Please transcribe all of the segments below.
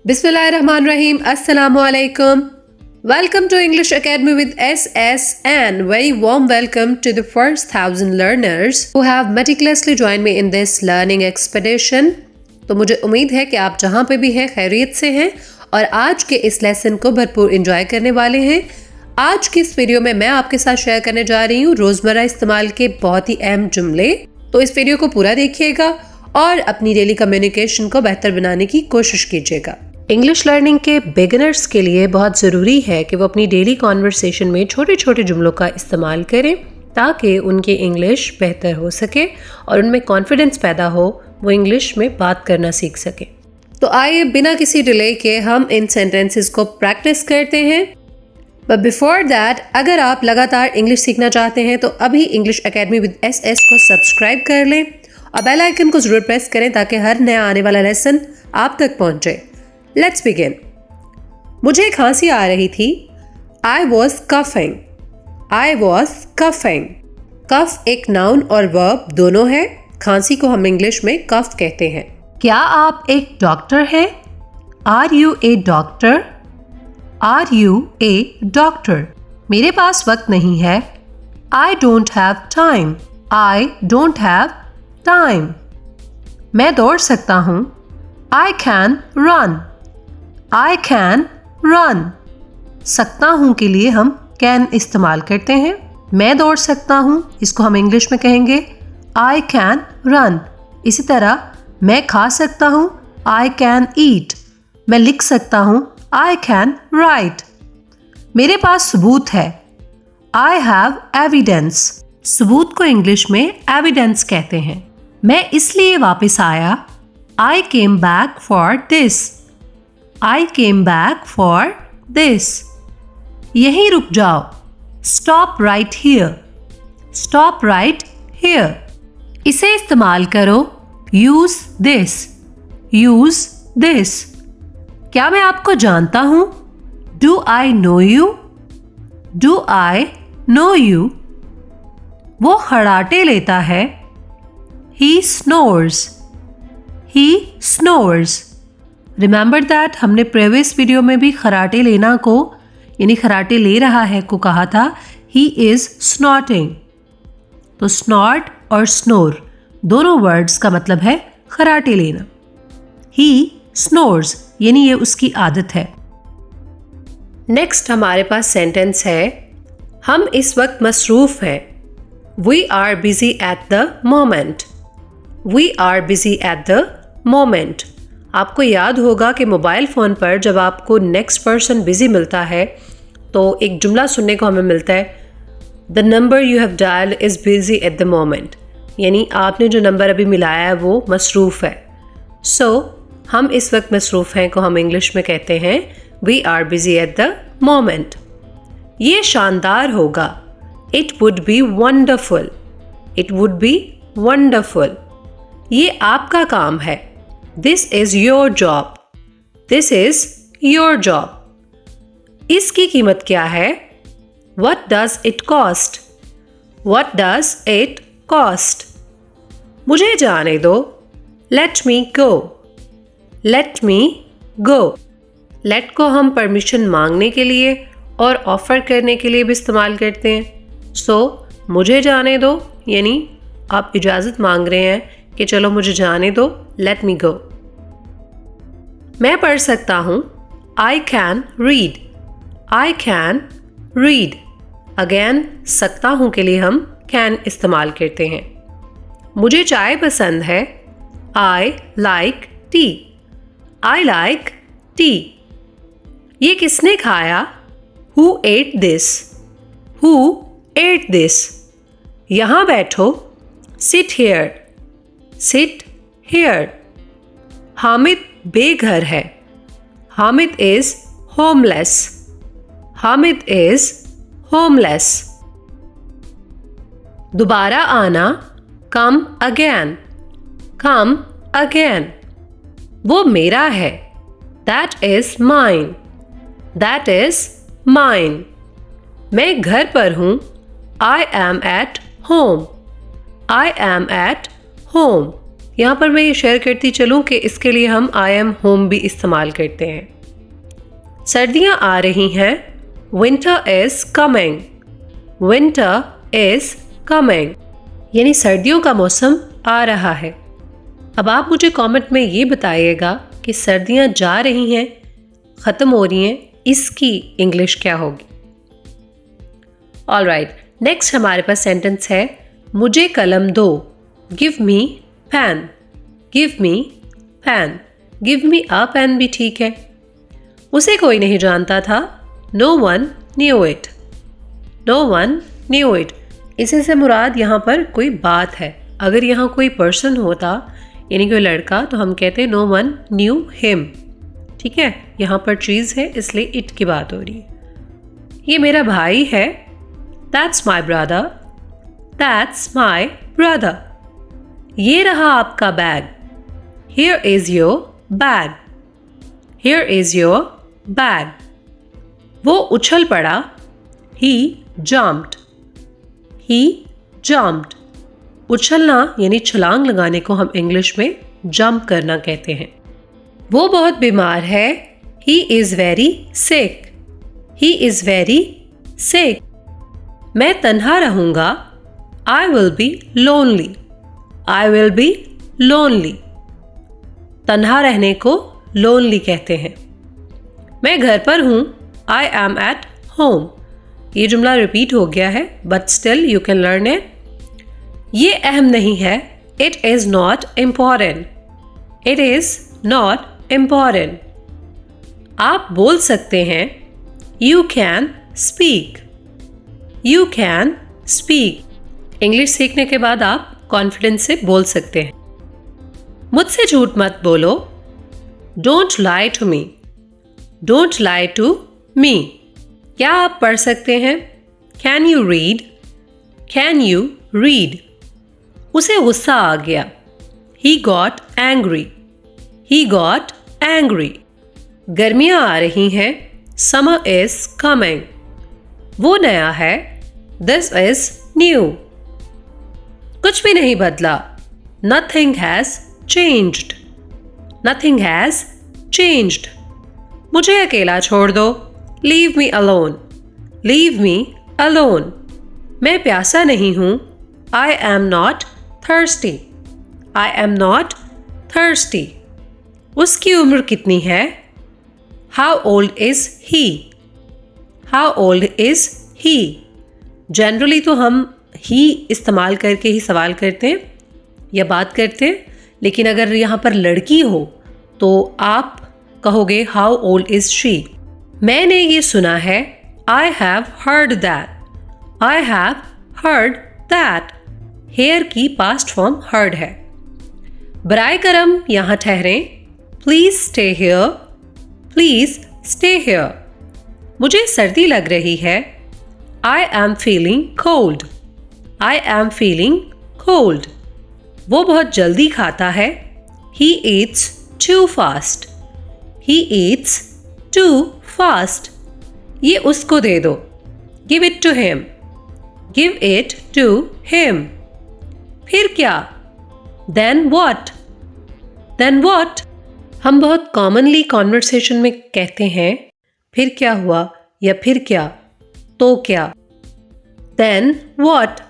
Bismillahirrahmanirrahim. Assalamu alaikum. Welcome to English Academy with SS and very warm welcome to the first 1000 learners who have meticulously joined me in this learning expedition. तो मुझे उम्मीद है कि आप जहाँ पे भी हैं खैरियत से हैं और आज के इस लेसन को भरपूर एंजॉय करने वाले हैं। आज की इस वीडियो में मैं आपके साथ शेयर करने जा रही हूँ रोजमर्रा इस्तेमाल के बहुत ही अहम जुमले। तो इस वीडियो को पूरा देखिएगा और अपनी डेली कम्युनिकेशन को बेहतर बनाने की कोशिश कीजिएगा। इंग्लिश लर्निंग के बिगिनर्स के लिए बहुत ज़रूरी है कि वो अपनी डेली कॉन्वर्सेशन में छोटे छोटे जुमलों का इस्तेमाल करें ताकि उनकी इंग्लिश बेहतर हो सके और उनमें कॉन्फिडेंस पैदा हो, वो इंग्लिश में बात करना सीख सके। तो आइए बिना किसी डिले के हम इन सेंटेंसेस को प्रैक्टिस करते हैं। बट बिफोर दैट, अगर आप लगातार इंग्लिश सीखना चाहते हैं तो अभी इंग्लिश एकेडमी विद SS को सब्सक्राइब कर लें और बेल आइकन को ज़रूर प्रेस करें ताकि हर नया आने वाला लेसन आप तक पहुंचे। Let's begin. मुझे खांसी आ रही थी। I was coughing. I was coughing. कफ एक नाउन और वर्ब दोनों है। खांसी को हम इंग्लिश में कफ कहते हैं। क्या आप एक डॉक्टर हैं? Are you a doctor? Are you a doctor? मेरे पास वक्त नहीं है। I don't have time. I don't have time. मैं दौड़ सकता हूँ। I can run. I can run. सकता हूँ के लिए हम can इस्तेमाल करते हैं। मैं दौड़ सकता हूँ, इसको हम इंग्लिश में कहेंगे I can run. इसी तरह मैं खा सकता हूँ I can eat. मैं लिख सकता हूँ I can write. मेरे पास सबूत है I have evidence. सबूत को इंग्लिश में evidence कहते हैं। मैं इसलिए वापस आया I came back for this. I came back for this. यहीं रुक जाओ Stop right here. Stop right here. इसे इस्तेमाल करो Use this. Use this. क्या मैं आपको जानता हूँ? Do I know you? Do I know you? वो खड़ाटे लेता है He snores. He snores. Remember that हमने प्रीवियस वीडियो में भी खराटे लेना को यानी खराटे ले रहा है को कहा था ही इज स्नॉटिंग। तो स्नॉट और स्नोर दोनों वर्ड्स का मतलब है खराटे लेना। ही स्नोर्स यानी ये उसकी आदत है। नेक्स्ट हमारे पास सेंटेंस है हम इस वक्त मसरूफ हैं। We are busy at the moment. We are busy at the moment. आपको याद होगा कि मोबाइल फ़ोन पर जब आपको नेक्स्ट पर्सन बिजी मिलता है तो एक जुमला सुनने को हमें मिलता है the number you have dialled is busy at the moment, यानी आपने जो नंबर अभी मिलाया है वो मसरूफ़ है। सो हम इस वक्त मसरूफ़ हैं को हम इंग्लिश में कहते हैं we are busy at the moment. ये शानदार होगा it would be wonderful. It would be wonderful. ये आपका काम है This is your job. This is your job. इसकी कीमत क्या है? What does it cost? What does it cost? मुझे जाने दो Let me go. Let me go. Let को हम परमिशन मांगने के लिए और ऑफर करने के लिए भी इस्तेमाल करते हैं। So, मुझे जाने दो यानी आप इजाज़त मांग रहे हैं कि चलो मुझे जाने दो Let me go. मैं पढ़ सकता हूँ I can read. I can read. Again सकता हूँ के लिए हम can इस्तेमाल करते हैं। मुझे चाय पसंद है I like tea. I like tea. ये किसने खाया? Who ate this? Who ate this? यहाँ बैठो Sit here. Sit here. Hamid बेघर है Hamid is homeless. Hamid is homeless. दोबारा आना कम अगेन। Come again. वो मेरा है that is mine. That is mine. मैं घर पर हूँ I am at home. I am at home. यहाँ पर मैं ये शेयर करती चलूँ कि इसके लिए हम आई एम होम भी इस्तेमाल करते हैं। सर्दियाँ आ रही हैं, winter is coming, winter is coming, यानी सर्दियों का मौसम आ रहा है। अब आप मुझे कमेंट में ये बताइएगा कि सर्दियाँ जा रही हैं, ख़त्म हो रही हैं, इसकी इंग्लिश क्या होगी। ऑलराइट, नेक्स्ट हमारे पास सेंटेंस है, मुझे कलम दो, give me pen, give me pen, give me a pen भी ठीक है। उसे कोई नहीं जानता था, no one knew it, no one knew it, इसी से मुराद यहाँ पर कोई बात है। अगर यहाँ कोई पर्सन होता यानी कोई लड़का तो हम कहते नो वन न्यू हिम, ठीक है। यहाँ पर चीज़ है इसलिए इट की बात हो रही है। ये मेरा भाई है, that's my brother, that's my brother. ये रहा आपका bag, here is your bag, here is your bag. वो उछल पड़ा, ही जम्प्ड, ही जम्प्ड। उछलना यानी छलांग लगाने को हम इंग्लिश में जंप करना कहते हैं। वो बहुत बीमार है, he is very sick, he is very sick. मैं तन्हा रहूँगा, I will be lonely, I will be lonely. तन्हा रहने को लोनली कहते हैं। मैं घर पर हूँ, आई एम एट होम। ये जुमला रिपीट हो गया है but still you can learn it. ये अहम नहीं है, it is not important, it is not important. आप बोल सकते हैं, you can speak, you can speak. English सीखने के बाद आप कॉन्फिडेंस से बोल सकते हैं। मुझसे झूठ मत बोलो, don't lie to me, don't lie to me. क्या आप पढ़ सकते हैं, can you read, can you read. उसे गुस्सा आ गया, he got angry, he got angry. गर्मियाँ आ रही हैं, समर इज कमिंग। वो नया है, दिस इज न्यू। कुछ भी नहीं बदला, nothing has changed, nothing has changed. मुझे अकेला छोड़ दो, leave me alone, leave me alone. मैं प्यासा नहीं हूँ, I am not thirsty, I am not thirsty. उसकी उम्र कितनी है, how old is he, how old is he. Generally तो हम ही इस्तेमाल करके ही सवाल करते हैं या बात करते हैं, लेकिन अगर यहाँ पर लड़की हो तो आप कहोगे how old is she. मैंने ये सुना है, I have heard that, I have heard that. Hear की पास्ट फॉर्म हर्ड है। बराए करम यहाँ ठहरें, please stay here, please stay here. मुझे सर्दी लग रही है, I am feeling cold, I am feeling cold. वो बहुत जल्दी खाता है, he eats too fast, he eats too fast. ये उसको दे दो, give it to him, give it to him. फिर क्या, देन वॉट, देन वॉट। हम बहुत कॉमनली कॉन्वर्सेशन में कहते हैं फिर क्या हुआ या फिर क्या, तो क्या, देन वॉट।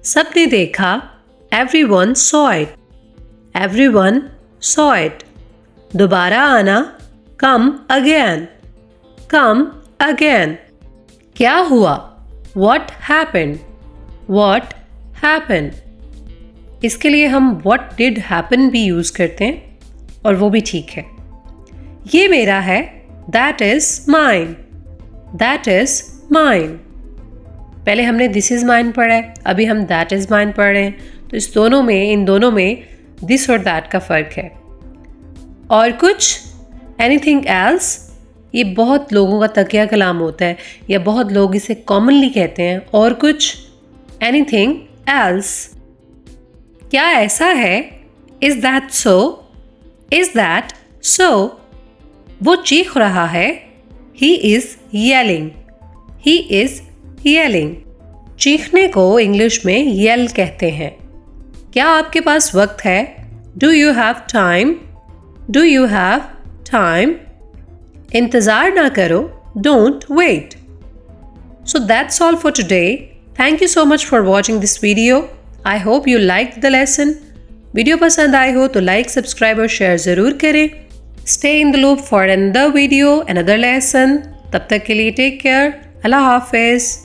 सबने देखा, everyone saw it, everyone saw it. दोबारा आना, कम अगेन, कम अगेन। क्या हुआ, वॉट हैपेंड, वॉट हैपन। इसके लिए हम what did happen भी यूज़ करते हैं और वो भी ठीक है। ये मेरा है, that is mine, that is mine। पहले हमने this is mine पढ़ा है, अभी हम that is mine पढ़ रहे हैं, तो इन दोनों में this और that का फ़र्क है। और कुछ, anything else, ये बहुत लोगों का तकिया कलाम होता है या बहुत लोग इसे कॉमनली कहते हैं। और कुछ, anything else। क्या ऐसा है, is that so, is that so। वो चीख रहा है, he is yelling, he is yelling। चीखने को इंग्लिश में yell कहते हैं। क्या आपके पास वक्त है? Do you have time? Do you have time? इंतज़ार ना करो, don't wait. So that's all for today. Thank you so much for watching this video. I hope you liked the lesson. Video पसंद आई हो तो लाइक, सब्सक्राइब और share ज़रूर करें. Stay in the loop for another video, another lesson. तब तक के लिए टेक केयर. अल्लाह हाफिज़.